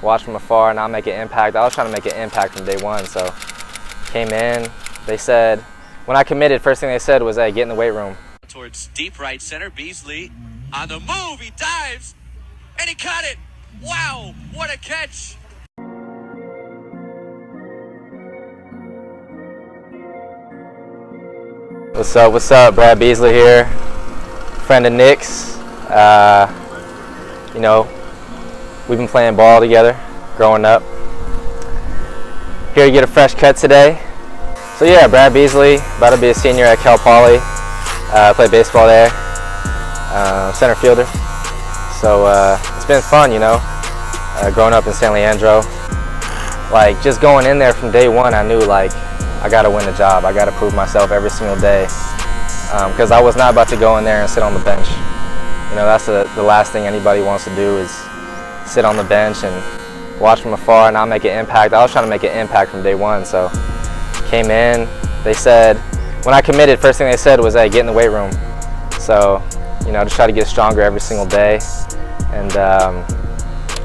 watch from afar, not make an impact. I was trying to make an impact from day one, so came in. They said, when I committed, first thing they said was, hey, get in the weight room. Towards deep right center, Beesley on the move, he dives, and he caught it. Wow, what a catch. What's up? Brad Beesley here, friend of Nick's. You know, we've been playing ball together growing up. Here to get a fresh cut today. So yeah, Brad Beesley, about to be a senior at Cal Poly. Play baseball there, center fielder. So it's been fun, you know, growing up in San Leandro. Like, just going in there from day one, I knew, like, I got to win the job. I got to prove myself every single day, because I was not about to go in there and sit on the bench. You know, that's the last thing anybody wants to do, is sit on the bench and watch from afar and not make an impact. I was trying to make an impact from day one, so came in. They said, when I committed, first thing they said was, hey, get in the weight room. So, you know, just try to get stronger every single day and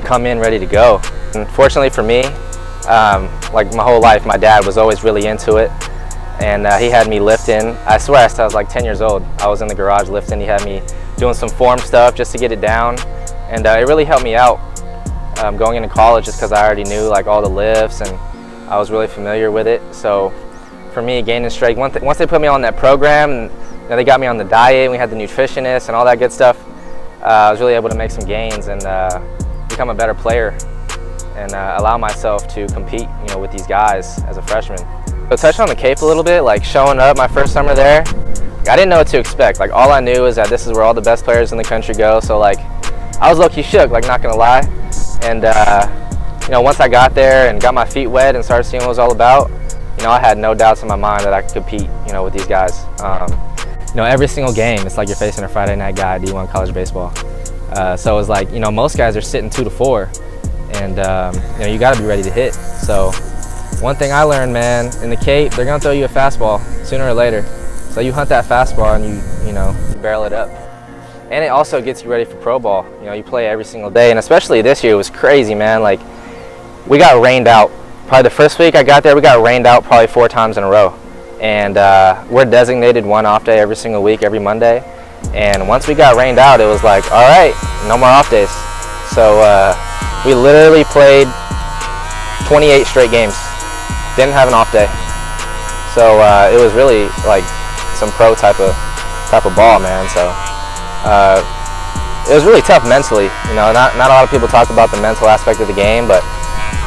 come in ready to go. And fortunately for me, like my whole life, my dad was always really into it, and he had me lifting. I swear, I was like 10 years old. I was in the garage lifting. He had me doing some form stuff just to get it down, and it really helped me out going into college, just because I already knew like all the lifts and I was really familiar with it. So for me, gaining strength, once they put me on that program, and you know, they got me on the diet, and we had the nutritionist and all that good stuff, I was really able to make some gains and become a better player and allow myself to compete, you know, with these guys as a freshman. So touch on the Cape a little bit, like showing up my first summer there, I didn't know what to expect. Like, all I knew is that this is where all the best players in the country go. So like, I was low-key shook, like, not gonna lie. And you know, once I got there and got my feet wet and started seeing what it was all about, you know, I had no doubts in my mind that I could compete, you know, with these guys. You know, every single game, it's like you're facing a Friday night guy at D1 college baseball. So it was like, you know, most guys are sitting 2 to 4. And you know, you got to be ready to hit. So one thing I learned, man, in the Cape, they're gonna throw you a fastball sooner or later. So you hunt that fastball and you know, you barrel it up. And it also gets you ready for pro ball. You know, you play every single day, and especially this year, it was crazy, man. Like, we got rained out. Probably the first week I got there, we got rained out probably 4 times in a row. And we're designated 1 off day every single week, every Monday. And once we got rained out, it was like, all right, no more off days. So we literally played 28 straight games. Didn't have an off day. So it was really like some pro type of ball, man. So it was really tough mentally. You know, not a lot of people talk about the mental aspect of the game, but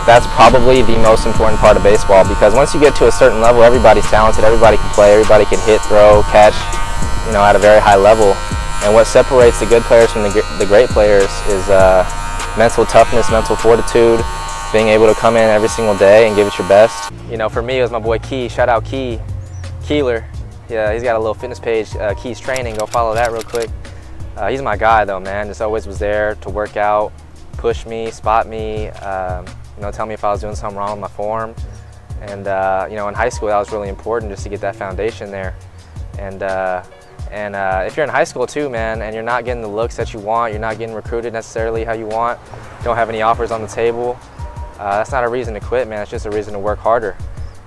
that's probably the most important part of baseball, because once you get to a certain level, everybody's talented, everybody can play, everybody can hit, throw, catch, you know, at a very high level. And what separates the good players from the great players is mental toughness, mental fortitude, being able to come in every single day and give it your best. You know, for me, it was my boy Key. Shout out Key, Keeler. Yeah, he's got a little fitness page, Key's Training. Go follow that real quick. He's my guy though, man. Just always was there to work out, push me, spot me, you know, tell me if I was doing something wrong with my form. And you know, in high school, that was really important, just to get that foundation there. And if you're in high school too, man, and you're not getting the looks that you want, you're not getting recruited necessarily how you want, don't have any offers on the table, that's not a reason to quit, man. It's just a reason to work harder.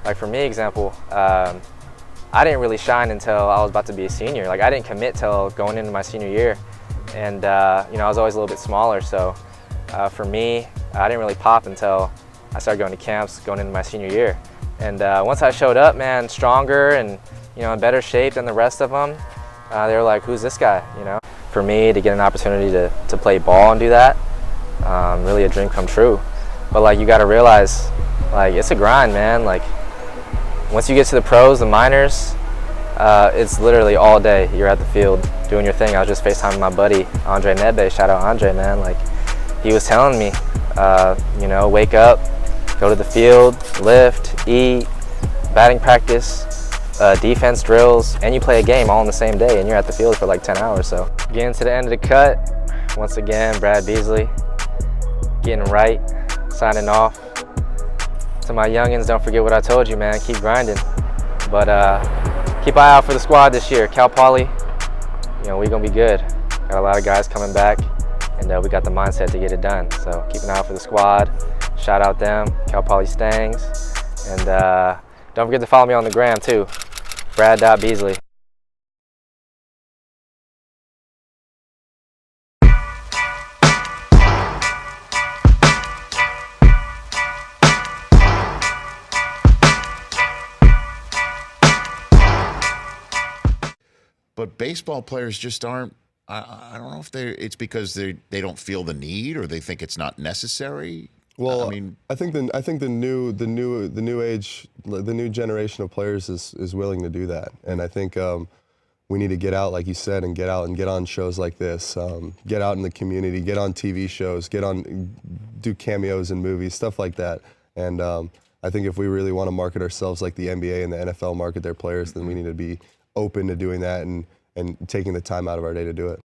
Like for me, example, I didn't really shine until I was about to be a senior. Like, I didn't commit till going into my senior year. And you know, I was always a little bit smaller, so for me, I didn't really pop until I started going to camps going into my senior year. And once I showed up, man, stronger and, you know, in better shape than the rest of them, they were like, who's this guy, you know? For me to get an opportunity to play ball and do that, really a dream come true. But like, you gotta realize, like, it's a grind, man. Like, once you get to the pros, the minors, it's literally all day you're at the field doing your thing. I was just FaceTiming my buddy, Andre Nebe. Shout out Andre, man. Like, he was telling me, you know, wake up, go to the field, lift, eat, batting practice, defense drills, and you play a game all in the same day, and you're at the field for like 10 hours. So getting to the end of the cut, once again, Brad Beesley, getting right, signing off. To my youngins, don't forget what I told you, man. Keep grinding. But keep an eye out for the squad this year. Cal Poly, you know, we're gonna be good. Got a lot of guys coming back, and we got the mindset to get it done. So keep an eye out for the squad. Shout out them, Cal Poly Stangs, and don't forget to follow me on the gram too, Brad.Beesley. But baseball players just aren't. I don't know if it's because they don't feel the need, or they think it's not necessary. Well, I mean, I think the new age, the new generation of players is willing to do that, and I think we need to get out, like you said, and get on shows like this, get out in the community, get on TV shows, do cameos in movies, stuff like that. And I think if we really want to market ourselves like the NBA and the NFL market their players, then we need to be open to doing that and taking the time out of our day to do it.